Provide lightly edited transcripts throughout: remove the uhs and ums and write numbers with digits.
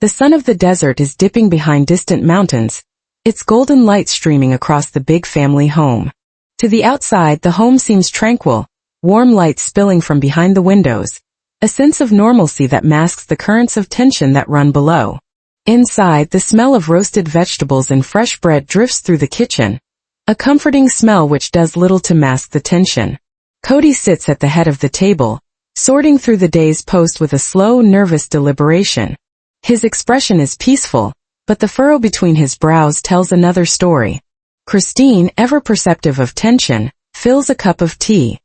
The sun of the desert is dipping behind distant mountains, its golden light streaming across the big family home. To the outside, the home seems tranquil, warm light spilling from behind the windows, a sense of normalcy that masks the currents of tension that run below. Inside, the smell of roasted vegetables and fresh bread drifts through the kitchen, a comforting smell which does little to mask the tension. Kody sits at the head of the table, sorting through the day's post with a slow, nervous deliberation. His expression is peaceful, but the furrow between his brows tells another story. Christine, ever perceptive of tension, fills a cup of tea.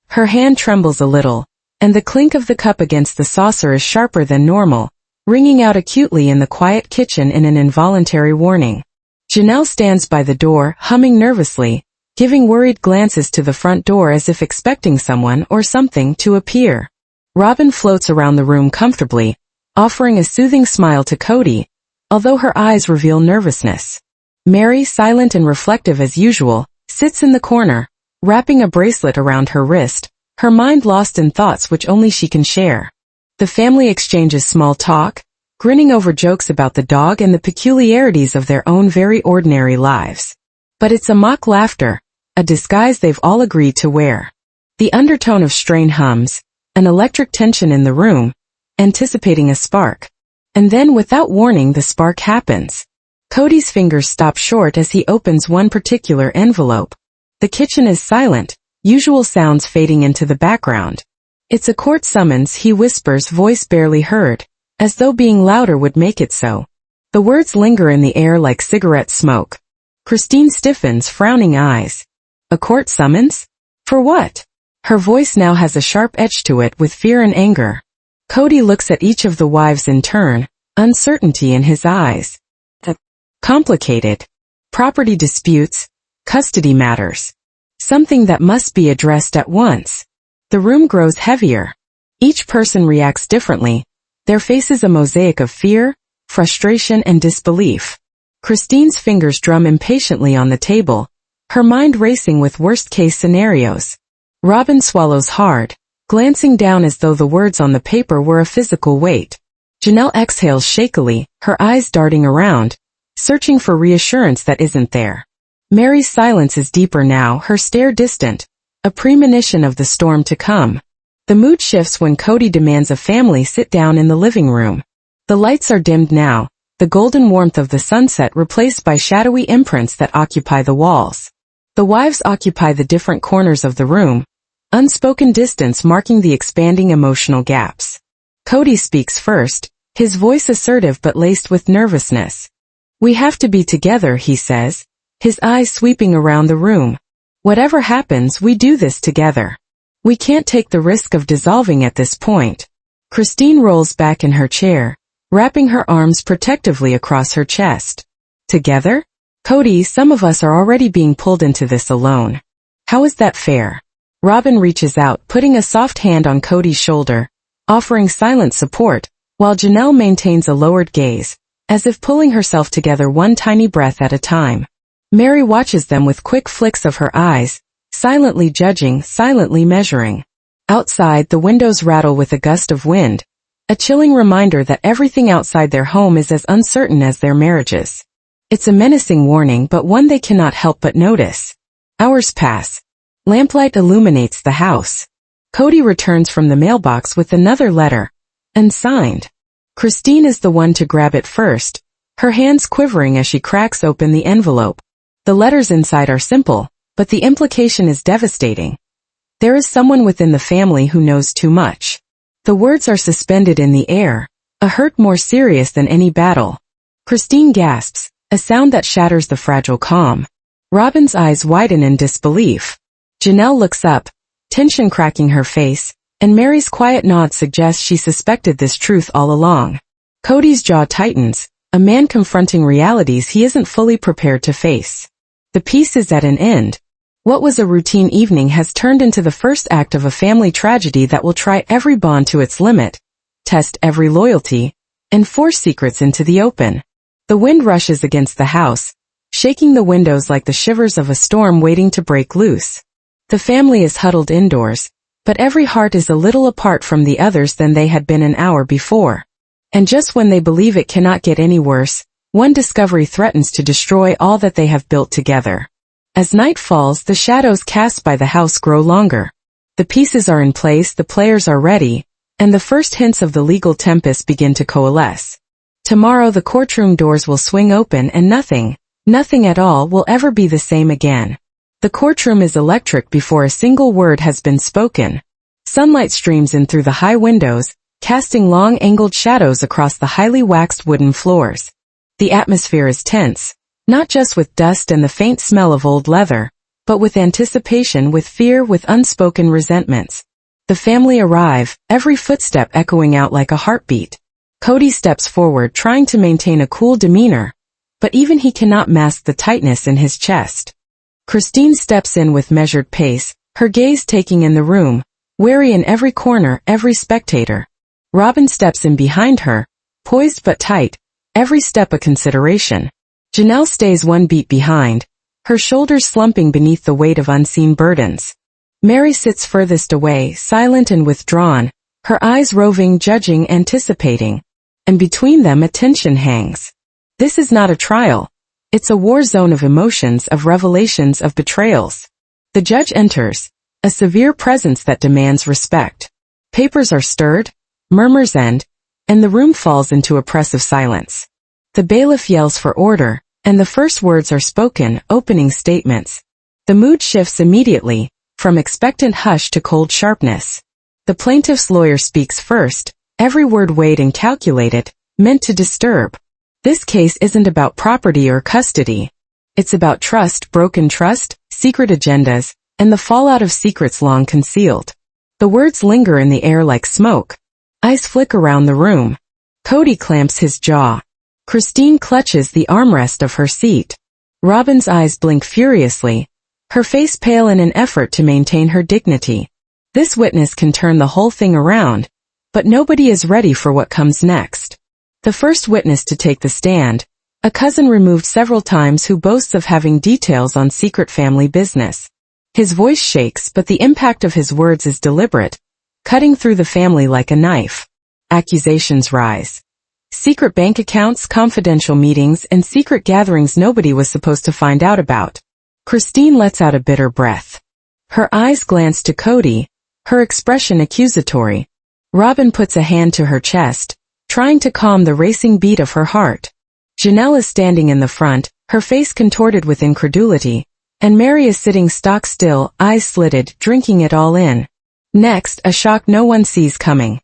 Her hand trembles a little, and the clink of the cup against the saucer is sharper than normal, ringing out acutely in the quiet kitchen in an involuntary warning. Janelle stands by the door, humming nervously, giving worried glances to the front door as if expecting someone or something to appear. Robyn floats around the room comfortably, offering a soothing smile to Kody, although her eyes reveal nervousness. Meri, silent and reflective as usual, sits in the corner, wrapping a bracelet around her wrist, her mind lost in thoughts which only she can share. The family exchanges small talk, grinning over jokes about the dog and the peculiarities of their own very ordinary lives. But it's a mock laughter, a disguise they've all agreed to wear. The undertone of strain hums, an electric tension in the room, anticipating a spark. And then without warning the spark happens. Kody's fingers stop short as he opens one particular envelope. The kitchen is silent, usual sounds fading into the background. It's a court summons, he whispers, voice barely heard, as though being louder would make it so. The words linger in the air like cigarette smoke. Christine stiffens, frowning eyes. A court summons? For what? Her voice now has a sharp edge to it with fear and anger. Kody looks at each of the wives in turn, uncertainty in his eyes. Complicated. Property disputes, custody matters. Something that must be addressed at once. The room grows heavier. Each person reacts differently, their faces a mosaic of fear, frustration and disbelief. Christine's fingers drum impatiently on the table, her mind racing with worst-case scenarios. Robyn swallows hard, glancing down as though the words on the paper were a physical weight. Janelle exhales shakily, her eyes darting around, searching for reassurance that isn't there. Meri's silence is deeper now, her stare distant, a premonition of the storm to come. The mood shifts when Kody demands a family sit down in the living room. The lights are dimmed now, the golden warmth of the sunset replaced by shadowy imprints that occupy the walls. The wives occupy the different corners of the room, unspoken distance marking the expanding emotional gaps. Kody speaks first, his voice assertive but laced with nervousness. "We have to be together," he says, his eyes sweeping around the room. "Whatever happens, we do this together. We can't take the risk of dissolving at this point." Christine rolls back in her chair, wrapping her arms protectively across her chest. "Together? Kody, some of us are already being pulled into this alone. How is that fair?" Robyn reaches out, putting a soft hand on Kody's shoulder, offering silent support, while Janelle maintains a lowered gaze, as if pulling herself together one tiny breath at a time. Meri watches them with quick flicks of her eyes, silently judging, silently measuring. Outside, the windows rattle with a gust of wind, a chilling reminder that everything outside their home is as uncertain as their marriages. It's a menacing warning, but one they cannot help but notice. Hours pass. Lamplight illuminates the house. Kody returns from the mailbox with another letter, unsigned. Christine is the one to grab it first, her hands quivering as she cracks open the envelope. The letters inside are simple, but the implication is devastating. There is someone within the family who knows too much. The words are suspended in the air, a hurt more serious than any battle. Christine gasps, a sound that shatters the fragile calm. Robyn's eyes widen in disbelief. Janelle looks up, tension cracking her face, and Meri's quiet nod suggests she suspected this truth all along. Kody's jaw tightens, a man confronting realities he isn't fully prepared to face. The piece is at an end. What was a routine evening has turned into the first act of a family tragedy that will try every bond to its limit, test every loyalty, and force secrets into the open. The wind rushes against the house, shaking the windows like the shivers of a storm waiting to break loose. The family is huddled indoors, but every heart is a little apart from the others than they had been an hour before. And just when they believe it cannot get any worse, one discovery threatens to destroy all that they have built together. As night falls, the shadows cast by the house grow longer. The pieces are in place, the players are ready, and the first hints of the legal tempest begin to coalesce. Tomorrow the courtroom doors will swing open and nothing at all will ever be the same again. The courtroom is electric before a single word has been spoken. Sunlight streams in through the high windows, casting long angled shadows across the highly waxed wooden floors. The atmosphere is tense, not just with dust and the faint smell of old leather, but with anticipation, with fear, with unspoken resentments. The family arrive, every footstep echoing out like a heartbeat. Kody steps forward, trying to maintain a cool demeanor, but even he cannot mask the tightness in his chest. Christine steps in with measured pace, her gaze taking in the room, wary in every corner, every spectator. Robyn steps in behind her, poised but tight, every step a consideration. Janelle stays one beat behind, her shoulders slumping beneath the weight of unseen burdens. Meri sits furthest away, silent and withdrawn, her eyes roving, judging, anticipating. And between them a tension hangs. This is not a trial. It's a war zone of emotions, of revelations, of betrayals. The judge enters, a severe presence that demands respect. Papers are stirred, murmurs end, and the room falls into oppressive silence. The bailiff yells for order, and the first words are spoken, opening statements. The mood shifts immediately, from expectant hush to cold sharpness. The plaintiff's lawyer speaks first, every word weighed and calculated, meant to disturb. This case isn't about property or custody. It's about trust, broken trust, secret agendas, and the fallout of secrets long concealed. The words linger in the air like smoke. Eyes flick around the room. Kody clamps his jaw. Christine clutches the armrest of her seat. Robyn's eyes blink furiously, her face pale in an effort to maintain her dignity. This witness can turn the whole thing around, but nobody is ready for what comes next. The first witness to take the stand, a cousin removed several times who boasts of having details on secret family business. His voice shakes, but the impact of his words is deliberate, cutting through the family like a knife. Accusations rise. Secret bank accounts, confidential meetings, and secret gatherings nobody was supposed to find out about. Christine lets out a bitter breath. Her eyes glance to Kody, her expression accusatory. Robyn puts a hand to her chest, trying to calm the racing beat of her heart. Janelle is standing in the front, her face contorted with incredulity, and Meri is sitting stock still, eyes slitted, drinking it all in. Next, a shock no one sees coming.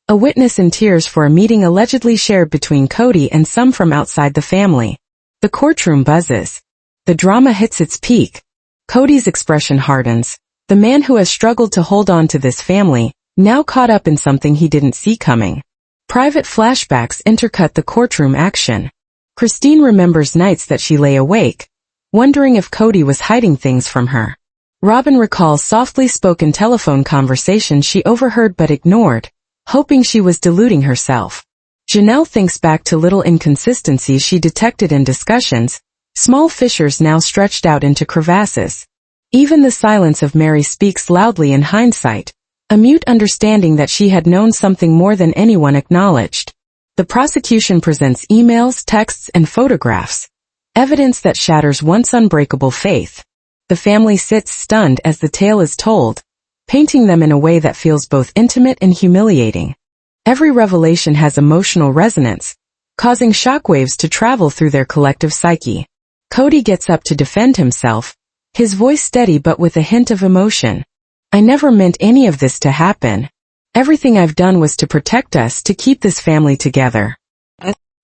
A witness in tears for a meeting allegedly shared between Kody and some from outside the family. The courtroom buzzes. The drama hits its peak. Kody's expression hardens. The man who has struggled to hold on to this family, now caught up in something he didn't see coming. Private flashbacks intercut the courtroom action. Christine remembers nights that she lay awake, wondering if Kody was hiding things from her. Robyn recalls softly spoken telephone conversations she overheard but ignored, hoping she was deluding herself. Janelle thinks back to little inconsistencies she detected in discussions, small fissures now stretched out into crevasses. Even the silence of Meri speaks loudly in hindsight, a mute understanding that she had known something more than anyone acknowledged. The prosecution presents emails, texts, and photographs, evidence that shatters once unbreakable faith. The family sits stunned as the tale is told, painting them in a way that feels both intimate and humiliating. Every revelation has emotional resonance, causing shockwaves to travel through their collective psyche. Kody gets up to defend himself, his voice steady but with a hint of emotion. I never meant any of this to happen. Everything I've done was to protect us, to keep this family together.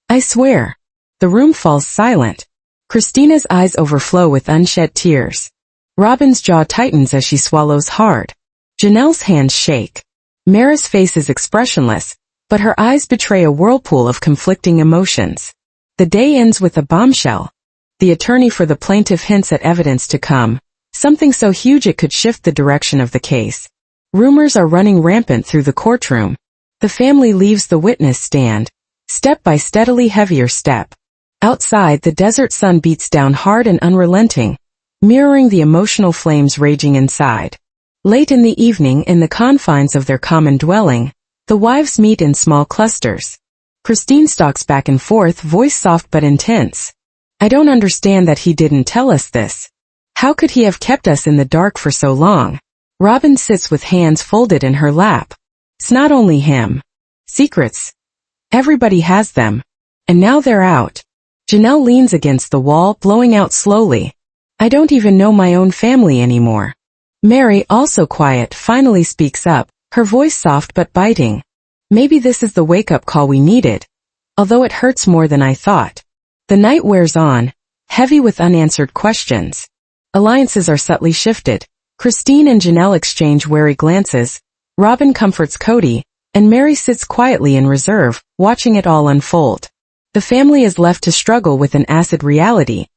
I swear. The room falls silent. Christina's eyes overflow with unshed tears. Robyn's jaw tightens as she swallows hard. Janelle's hands shake. Meri's face is expressionless, but her eyes betray a whirlpool of conflicting emotions. The day ends with a bombshell. The attorney for the plaintiff hints at evidence to come, something so huge it could shift the direction of the case. Rumors are running rampant through the courtroom. The family leaves the witness stand, step by steadily heavier step. Outside, the desert sun beats down hard and unrelenting, mirroring the emotional flames raging inside. Late in the evening, in the confines of their common dwelling, the wives meet in small clusters. Christine stalks back and forth, voice soft but intense. I don't understand that he didn't tell us this. How could he have kept us in the dark for so long? Robyn sits with hands folded in her lap. It's not only him. Secrets. Everybody has them. And now they're out. Janelle leans against the wall, blowing out slowly. I don't even know my own family anymore. Meri, also quiet, finally speaks up, her voice soft but biting. Maybe this is the wake-up call we needed. Although it hurts more than I thought. The night wears on, heavy with unanswered questions. Alliances are subtly shifted. Christine and Janelle exchange wary glances. Robyn comforts Kody, and Meri sits quietly in reserve, watching it all unfold. The family is left to struggle with an acid reality.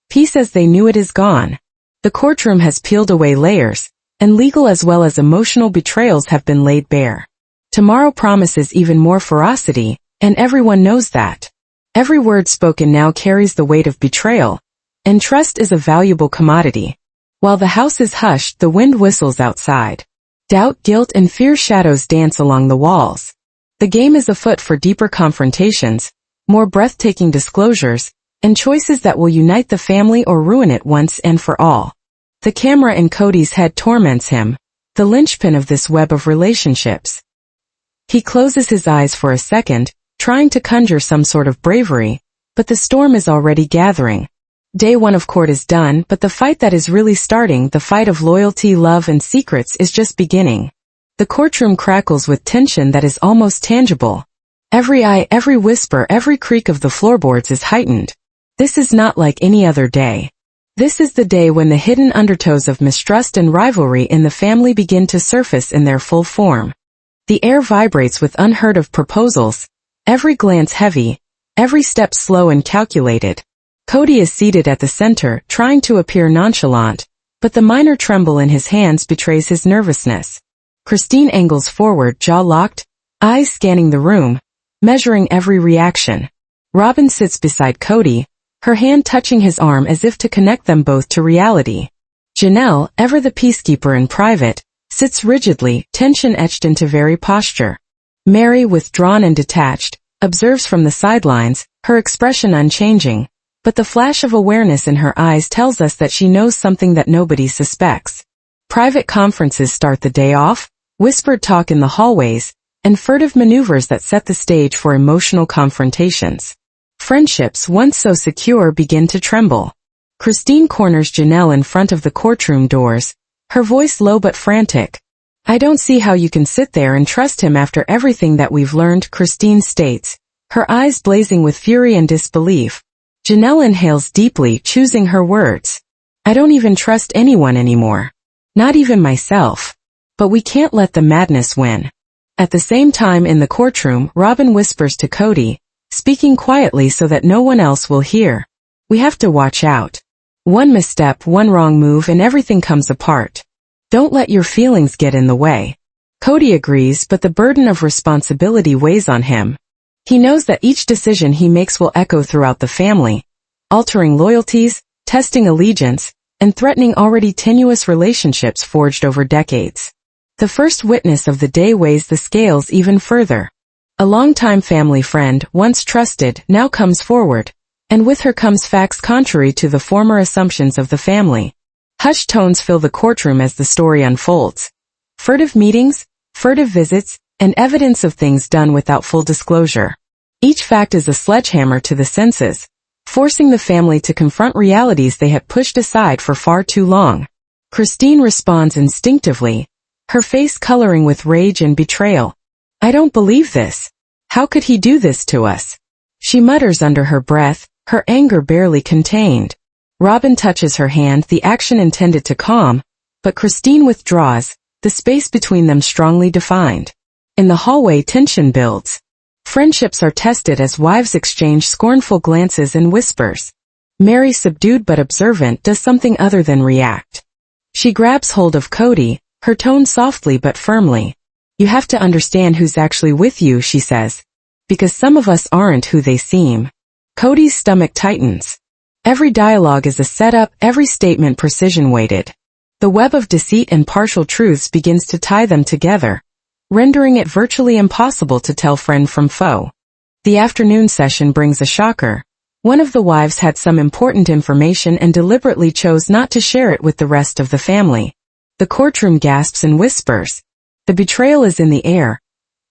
Peace as they knew it is gone. The courtroom has peeled away layers, and legal as well as emotional betrayals have been laid bare. Tomorrow promises even more ferocity, and everyone knows that. Every word spoken now carries the weight of betrayal, and trust is a valuable commodity. While the house is hushed, the wind whistles outside. Doubt, guilt, and fear shadows dance along the walls. The game is afoot for deeper confrontations, more breathtaking disclosures, and choices that will unite the family or ruin it once and for all. The camera in Kody's head torments him, the linchpin of this web of relationships. He closes his eyes for a second, trying to conjure some sort of bravery, but the storm is already gathering. Day one of court is done, but the fight that is really starting, the fight of loyalty, love, and secrets, is just beginning. The courtroom crackles with tension that is almost tangible. Every eye, every whisper, every creak of the floorboards is heightened. This is not like any other day. This is the day when the hidden undertows of mistrust and rivalry in the family begin to surface in their full form. The air vibrates with unheard of proposals, every glance heavy, every step slow and calculated. Kody is seated at the center, trying to appear nonchalant, but the minor tremble in his hands betrays his nervousness. Christine angles forward, jaw locked, eyes scanning the room, measuring every reaction. Robyn sits beside Kody, her hand touching his arm as if to connect them both to reality. Janelle, ever the peacekeeper in private, sits rigidly, tension etched into very posture. Meri, withdrawn and detached, observes from the sidelines, her expression unchanging. But the flash of awareness in her eyes tells us that she knows something that nobody suspects. Private conferences start the day off, whispered talk in the hallways, and furtive maneuvers that set the stage for emotional confrontations. Friendships, once so secure, begin to tremble. Christine corners Janelle in front of the courtroom doors, her voice low but frantic. I don't see how you can sit there and trust him after everything that we've learned, Christine states, her eyes blazing with fury and disbelief. Janelle inhales deeply, choosing her words. I don't even trust anyone anymore. Not even myself. But we can't let the madness win. At the same time in the courtroom, Robyn whispers to Kody, speaking quietly so that no one else will hear. We have to watch out. One misstep, one wrong move, and everything comes apart. Don't let your feelings get in the way. Kody agrees, but the burden of responsibility weighs on him. He knows that each decision he makes will echo throughout the family, altering loyalties, testing allegiance, and threatening already tenuous relationships forged over decades. The first witness of the day weighs the scales even further. A longtime family friend, once trusted, now comes forward, and with her comes facts contrary to the former assumptions of the family. Hushed tones fill the courtroom as the story unfolds. Furtive meetings, furtive visits, and evidence of things done without full disclosure. Each fact is a sledgehammer to the senses, forcing the family to confront realities they had pushed aside for far too long. Christine responds instinctively, her face coloring with rage and betrayal. I don't believe this. How could he do this to us? She mutters under her breath, her anger barely contained. Robyn touches her hand, the action intended to calm, but Christine withdraws, the space between them strongly defined. In the hallway, tension builds. Friendships are tested as wives exchange scornful glances and whispers. Meri, subdued but observant, does something other than react. She grabs hold of Kody, her tone softly but firmly. You have to understand who's actually with you, she says. Because some of us aren't who they seem. Kody's stomach tightens. Every dialogue is a setup, every statement precision-weighted. The web of deceit and partial truths begins to tie them together, rendering it virtually impossible to tell friend from foe. The afternoon session brings a shocker. One of the wives had some important information and deliberately chose not to share it with the rest of the family. The courtroom gasps and whispers. The betrayal is in the air.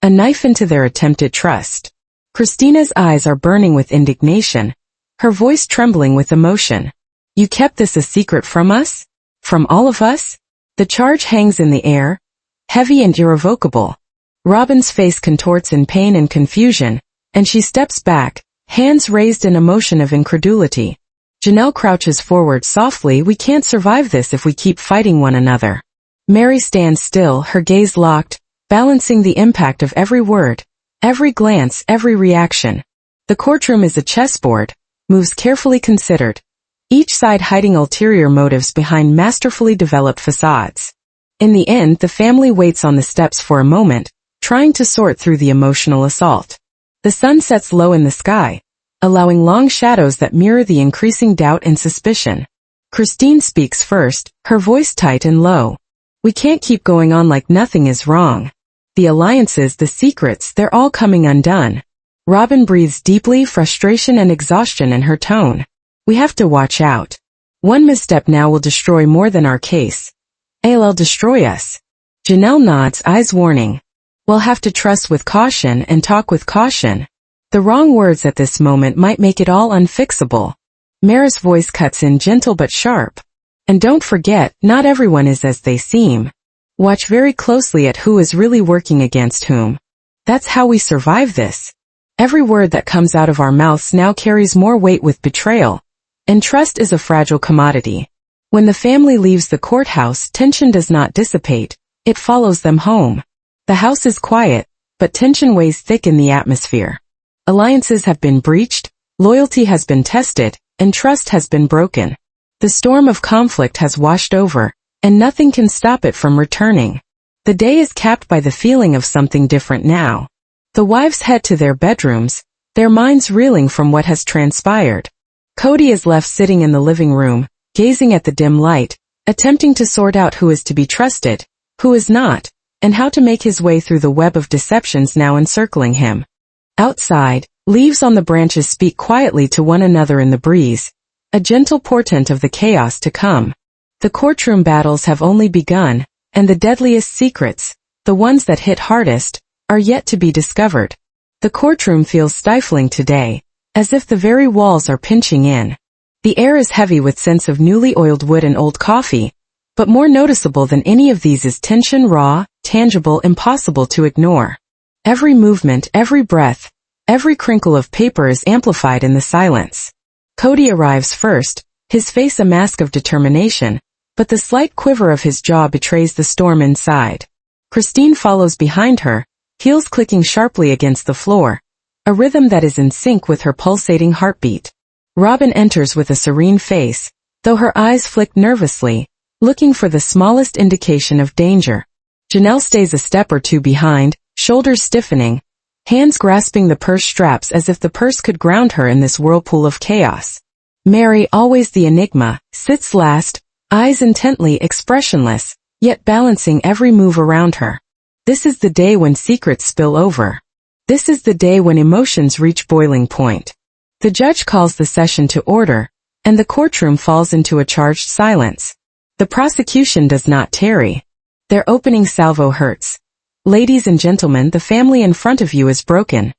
A knife into their attempted trust. Christina's eyes are burning with indignation, her voice trembling with emotion. You kept this a secret from us? From all of us? The charge hangs in the air, heavy and irrevocable. Robyn's face contorts in pain and confusion, and she steps back, hands raised in a motion of incredulity. Janelle crouches forward softly. We can't survive this if we keep fighting one another. Meri stands still, her gaze locked, balancing the impact of every word, every glance, every reaction. The courtroom is a chessboard, moves carefully considered, each side hiding ulterior motives behind masterfully developed facades. In the end, the family waits on the steps for a moment, trying to sort through the emotional assault. The sun sets low in the sky, allowing long shadows that mirror the increasing doubt and suspicion. Christine speaks first, her voice tight and low. We can't keep going on like nothing is wrong. The alliances, the secrets, they're all coming undone. Robyn breathes deeply, frustration and exhaustion in her tone. We have to watch out. One misstep now will destroy more than our case. It'll destroy us. Janelle nods, eyes warning. We'll have to trust with caution and talk with caution. The wrong words at this moment might make it all unfixable. Meri's voice cuts in, gentle but sharp. And don't forget, not everyone is as they seem. Watch very closely at who is really working against whom. That's how we survive this. Every word that comes out of our mouths now carries more weight with betrayal. And trust is a fragile commodity. When the family leaves the courthouse, tension does not dissipate, it follows them home. The house is quiet, but tension weighs thick in the atmosphere. Alliances have been breached, loyalty has been tested, and trust has been broken. The storm of conflict has washed over, and nothing can stop it from returning. The day is capped by the feeling of something different now. The wives head to their bedrooms, their minds reeling from what has transpired. Kody is left sitting in the living room, gazing at the dim light, attempting to sort out who is to be trusted, who is not, and how to make his way through the web of deceptions now encircling him. Outside, leaves on the branches speak quietly to one another in the breeze, a gentle portent of the chaos to come. The courtroom battles have only begun, and the deadliest secrets, the ones that hit hardest, are yet to be discovered. The courtroom feels stifling today, as if the very walls are pinching in. The air is heavy with scents of newly oiled wood and old coffee, but more noticeable than any of these is tension, raw, tangible, impossible to ignore. Every movement, every breath, every crinkle of paper is amplified in the silence. Kody arrives first, his face a mask of determination, but the slight quiver of his jaw betrays the storm inside. Christine follows behind her, heels clicking sharply against the floor, a rhythm that is in sync with her pulsating heartbeat. Robyn enters with a serene face, though her eyes flick nervously, looking for the smallest indication of danger. Janelle stays a step or two behind, shoulders stiffening, hands grasping the purse straps as if the purse could ground her in this whirlpool of chaos. Meri, always the enigma, sits last, eyes intently expressionless, yet balancing every move around her. This is the day when secrets spill over. This is the day when emotions reach boiling point. The judge calls the session to order, and the courtroom falls into a charged silence. The prosecution does not tarry. Their opening salvo hurts. Ladies and gentlemen, the family in front of you is broken.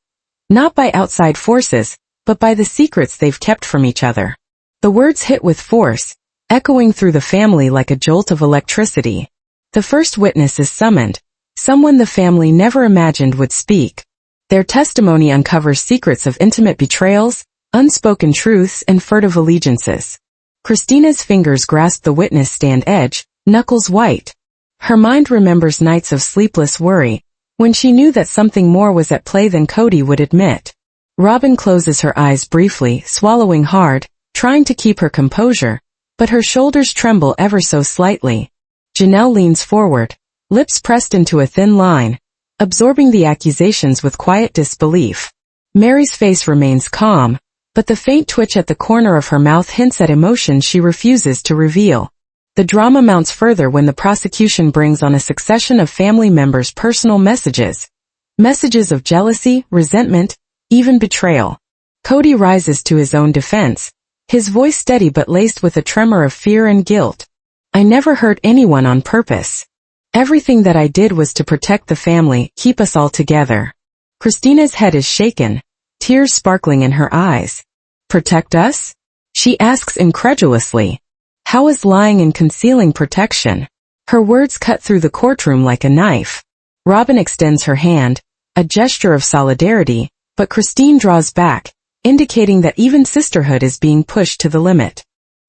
Not by outside forces, but by the secrets they've kept from each other. The words hit with force, echoing through the family like a jolt of electricity. The first witness is summoned, someone the family never imagined would speak. Their testimony uncovers secrets of intimate betrayals, unspoken truths, and furtive allegiances. Christina's fingers grasp the witness stand edge, knuckles white. Her mind remembers nights of sleepless worry, when she knew that something more was at play than Kody would admit. Robyn closes her eyes briefly, swallowing hard, trying to keep her composure, but her shoulders tremble ever so slightly. Janelle leans forward, lips pressed into a thin line, absorbing the accusations with quiet disbelief. Meri's face remains calm, but the faint twitch at the corner of her mouth hints at emotion she refuses to reveal. The drama mounts further when the prosecution brings on a succession of family members' personal messages. Messages of jealousy, resentment, even betrayal. Kody rises to his own defense, his voice steady but laced with a tremor of fear and guilt. I never hurt anyone on purpose. Everything that I did was to protect the family, keep us all together. Christina's head is shaken, tears sparkling in her eyes. Protect us? She asks incredulously. How is lying and concealing protection? Her words cut through the courtroom like a knife. Robyn extends her hand, a gesture of solidarity, but Christine draws back, indicating that even sisterhood is being pushed to the limit.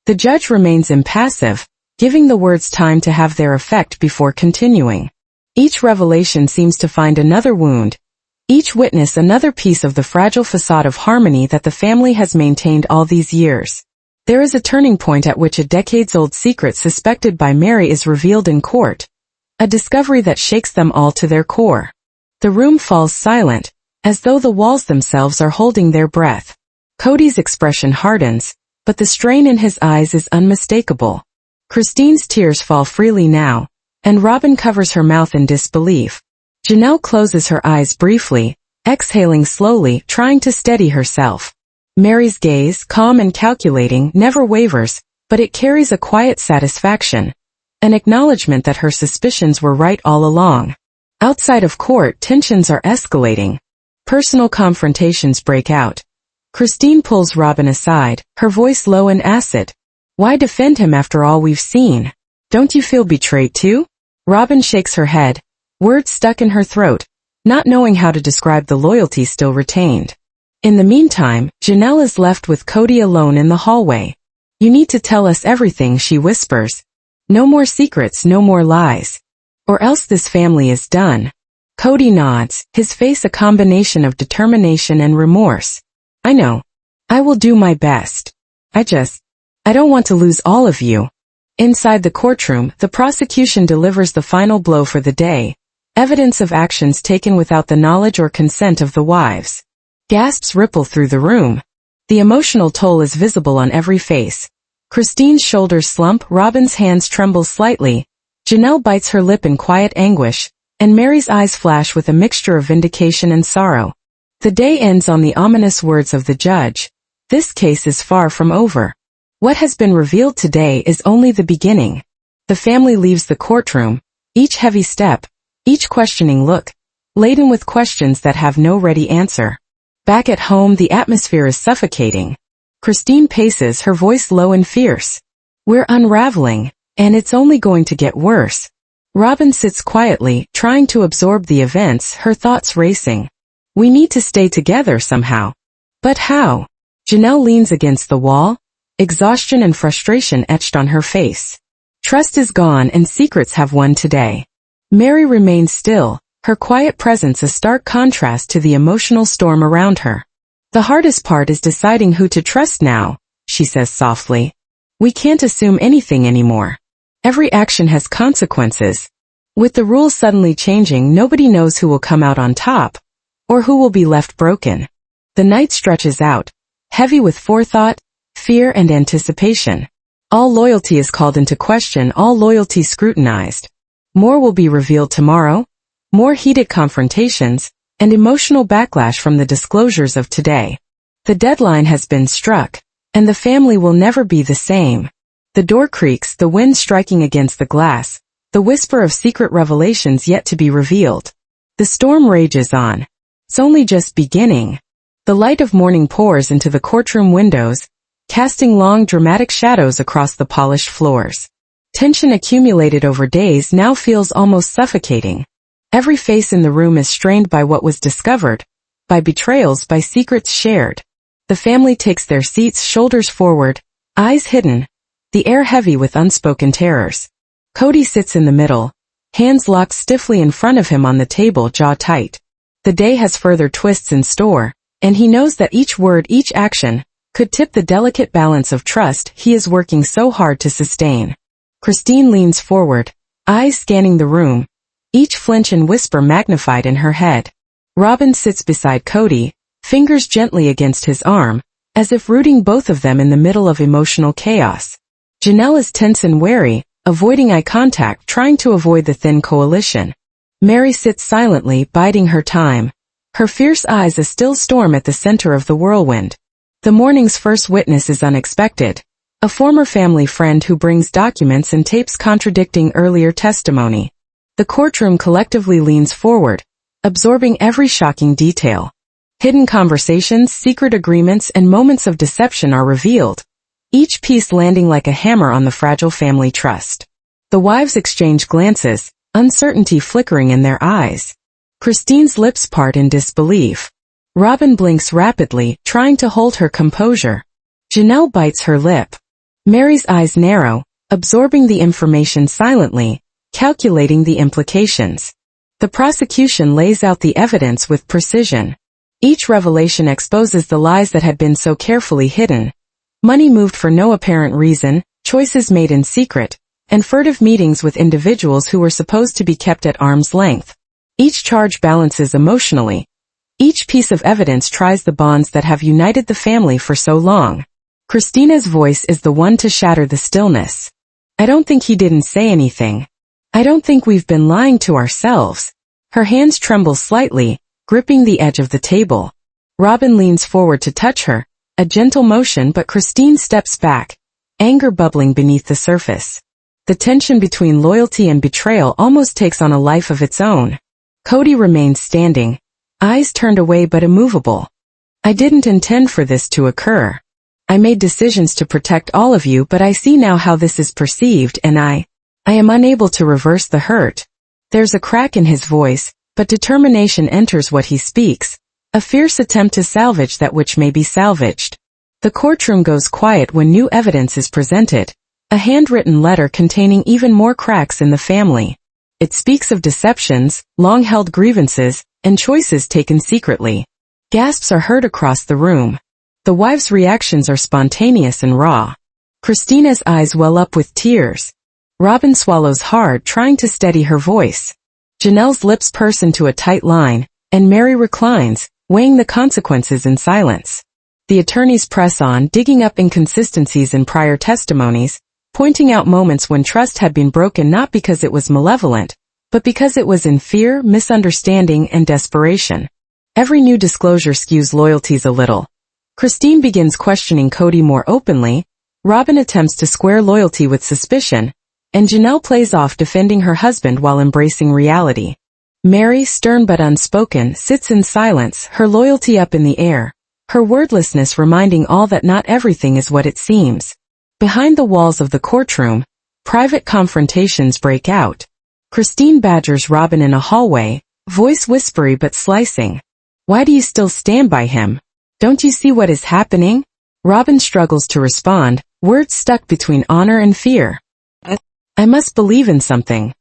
The judge remains impassive, giving the words time to have their effect before continuing. Each revelation seems to find another wound, each witness another piece of the fragile facade of harmony that the family has maintained all these years. There is a turning point at which a decades-old secret suspected by Meri is revealed in court, a discovery that shakes them all to their core. The room falls silent, as though the walls themselves are holding their breath. Kody's expression hardens, but the strain in his eyes is unmistakable. Christine's tears fall freely now, and Robyn covers her mouth in disbelief. Janelle closes her eyes briefly, exhaling slowly, trying to steady herself. Meri's gaze, calm and calculating, never wavers, but it carries a quiet satisfaction, an acknowledgement that her suspicions were right all along. Outside of court, tensions are escalating. Personal confrontations break out. Christine pulls Robyn aside, her voice low and acid. Why defend him after all we've seen? Don't you feel betrayed too? Robyn shakes her head, words stuck in her throat, not knowing how to describe the loyalty still retained. In the meantime, Janelle is left with Kody alone in the hallway. You need to tell us everything, she whispers. No more secrets, no more lies. Or else this family is done. Kody nods, his face a combination of determination and remorse. I know. I will do my best. I don't want to lose all of you. Inside the courtroom, the prosecution delivers the final blow for the day, evidence of actions taken without the knowledge or consent of the wives. Gasps ripple through the room. The emotional toll is visible on every face. Christine's shoulders slump, Robyn's hands tremble slightly, Janelle bites her lip in quiet anguish, and Meri's eyes flash with a mixture of vindication and sorrow. The day ends on the ominous words of the judge. This case is far from over. What has been revealed today is only the beginning. The family leaves the courtroom, each heavy step, each questioning look, laden with questions that have no ready answer. Back at home, the atmosphere is suffocating. Christine paces, her voice low and fierce. We're unraveling, and it's only going to get worse. Robyn sits quietly, trying to absorb the events, her thoughts racing. We need to stay together somehow. But how? Janelle leans against the wall, exhaustion and frustration etched on her face. Trust is gone and secrets have won today. Meri remains still, her quiet presence a stark contrast to the emotional storm around her. The hardest part is deciding who to trust now, she says softly. We can't assume anything anymore. Every action has consequences. With the rules suddenly changing, nobody knows who will come out on top, or who will be left broken. The night stretches out, heavy with forethought, fear and anticipation. All loyalty is called into question, all loyalty scrutinized. More will be revealed tomorrow, more heated confrontations, and emotional backlash from the disclosures of today. The deadline has been struck, and the family will never be the same. The door creaks, the wind striking against the glass, the whisper of secret revelations yet to be revealed. The storm rages on. It's only just beginning. The light of morning pours into the courtroom windows, casting long dramatic shadows across the polished floors. Tension accumulated over days now feels almost suffocating. Every face in the room is strained by what was discovered, by betrayals, by secrets shared. The family takes their seats, shoulders forward, eyes hidden, the air heavy with unspoken terrors. Kody sits in the middle, hands locked stiffly in front of him on the table, jaw tight. The day has further twists in store, and he knows that each word, each action, could tip the delicate balance of trust he is working so hard to sustain. Christine leans forward, eyes scanning the room, each flinch and whisper magnified in her head. Robyn sits beside Kody, fingers gently against his arm, as if rooting both of them in the middle of emotional chaos. Janelle is tense and wary, avoiding eye contact, trying to avoid the thin coalition. Meri sits silently, biding her time, Her fierce eyes a still storm at the center of the whirlwind. The morning's first witness is unexpected. A former family friend who brings documents and tapes contradicting earlier testimony. The courtroom collectively leans forward, absorbing every shocking detail. Hidden conversations, secret agreements, and moments of deception are revealed, each piece landing like a hammer on the fragile family trust. The wives exchange glances, uncertainty flickering in their eyes. Christine's lips part in disbelief. Robyn blinks rapidly, trying to hold her composure. Janelle bites her lip. Meri's eyes narrow, absorbing the information silently, calculating the implications. The prosecution lays out the evidence with precision. Each revelation exposes the lies that had been so carefully hidden. Money moved for no apparent reason, choices made in secret, and furtive meetings with individuals who were supposed to be kept at arm's length. Each charge balances emotionally. Each piece of evidence tries the bonds that have united the family for so long. Christina's voice is the one to shatter the stillness. I don't think he didn't say anything. I don't think we've been lying to ourselves. Her hands tremble slightly, gripping the edge of the table. Robyn leans forward to touch her, a gentle motion, but Christine steps back, anger bubbling beneath the surface. The tension between loyalty and betrayal almost takes on a life of its own. Kody remains standing, eyes turned away but immovable. I didn't intend for this to occur. I made decisions to protect all of you, but I see now how this is perceived, and I am unable to reverse the hurt. There's a crack in his voice, but determination enters what he speaks, a fierce attempt to salvage that which may be salvaged. The courtroom goes quiet when new evidence is presented, a handwritten letter containing even more cracks in the family. It speaks of deceptions, long-held grievances, and choices taken secretly. Gasps are heard across the room. The wives' reactions are spontaneous and raw. Christina's eyes well up with tears. Robyn swallows hard, trying to steady her voice. Janelle's lips purse into a tight line, and Meri reclines, weighing the consequences in silence. The attorneys press on, digging up inconsistencies in prior testimonies, pointing out moments when trust had been broken not because it was malevolent, but because it was in fear, misunderstanding, and desperation. Every new disclosure skews loyalties a little. Christine begins questioning Kody more openly, Robyn attempts to square loyalty with suspicion, and Janelle plays off defending her husband while embracing reality. Meri, stern but unspoken, sits in silence, her loyalty up in the air, her wordlessness reminding all that not everything is what it seems. Behind the walls of the courtroom, private confrontations break out. Christine badgers Robyn in a hallway, voice whispery but slicing. Why do you still stand by him? Don't you see what is happening? Robyn struggles to respond, words stuck between honor and fear. I must believe in something.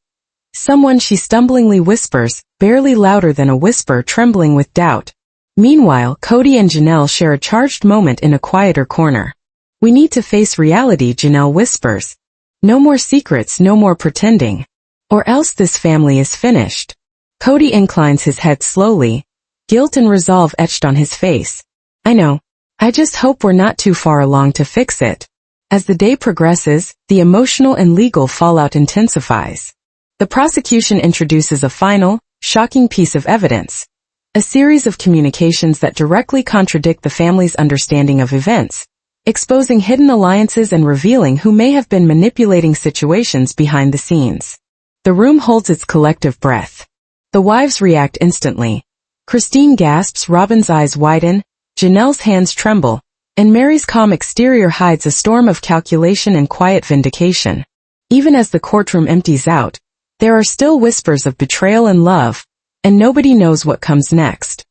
Someone, she stumblingly whispers, barely louder than a whisper, trembling with doubt. Meanwhile, Kody and Janelle share a charged moment in a quieter corner. We need to face reality, Janelle whispers. No more secrets, no more pretending. Or else this family is finished. Kody inclines his head slowly, guilt and resolve etched on his face. I know. I just hope we're not too far along to fix it. As the day progresses, the emotional and legal fallout intensifies. The prosecution introduces a final, shocking piece of evidence. A series of communications that directly contradict the family's understanding of events, exposing hidden alliances and revealing who may have been manipulating situations behind the scenes. The room holds its collective breath. The wives react instantly. Christine gasps, Robyn's eyes widen, Janelle's hands tremble, and Meri's calm exterior hides a storm of calculation and quiet vindication. Even as the courtroom empties out, there are still whispers of betrayal and love, and nobody knows what comes next.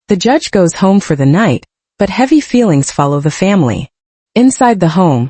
The judge goes home for the night, but heavy feelings follow the family. Inside the home,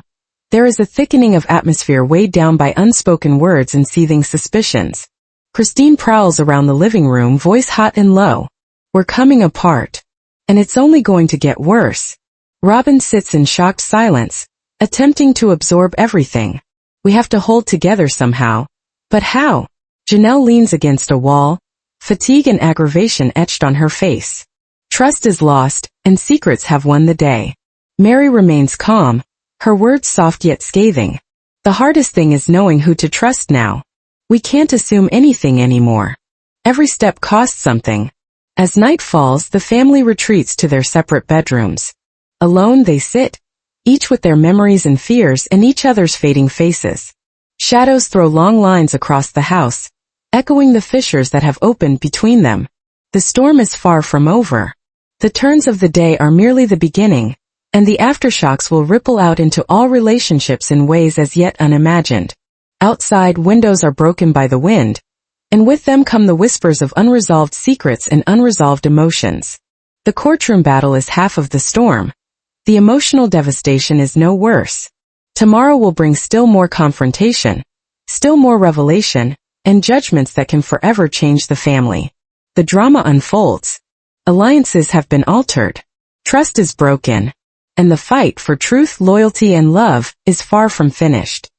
there is a thickening of atmosphere weighed down by unspoken words and seething suspicions. Christine prowls around the living room, voice hot and low. We're coming apart. And it's only going to get worse. Robyn sits in shocked silence, attempting to absorb everything. We have to hold together somehow. But how? Janelle leans against a wall, fatigue and aggravation etched on her face. Trust is lost, and secrets have won the day. Meri remains calm, her words soft yet scathing. The hardest thing is knowing who to trust now. We can't assume anything anymore. Every step costs something. As night falls, the family retreats to their separate bedrooms. Alone they sit, each with their memories and fears and each other's fading faces. Shadows throw long lines across the house, echoing the fissures that have opened between them. The storm is far from over. The turns of the day are merely the beginning, and the aftershocks will ripple out into all relationships in ways as yet unimagined. Outside, windows are broken by the wind, and with them come the whispers of unresolved secrets and unresolved emotions. The courtroom battle is half of the storm. The emotional devastation is no worse. Tomorrow will bring still more confrontation, still more revelation, and judgments that can forever change the family. The drama unfolds. Alliances have been altered. Trust is broken. And the fight for truth, loyalty, and love is far from finished.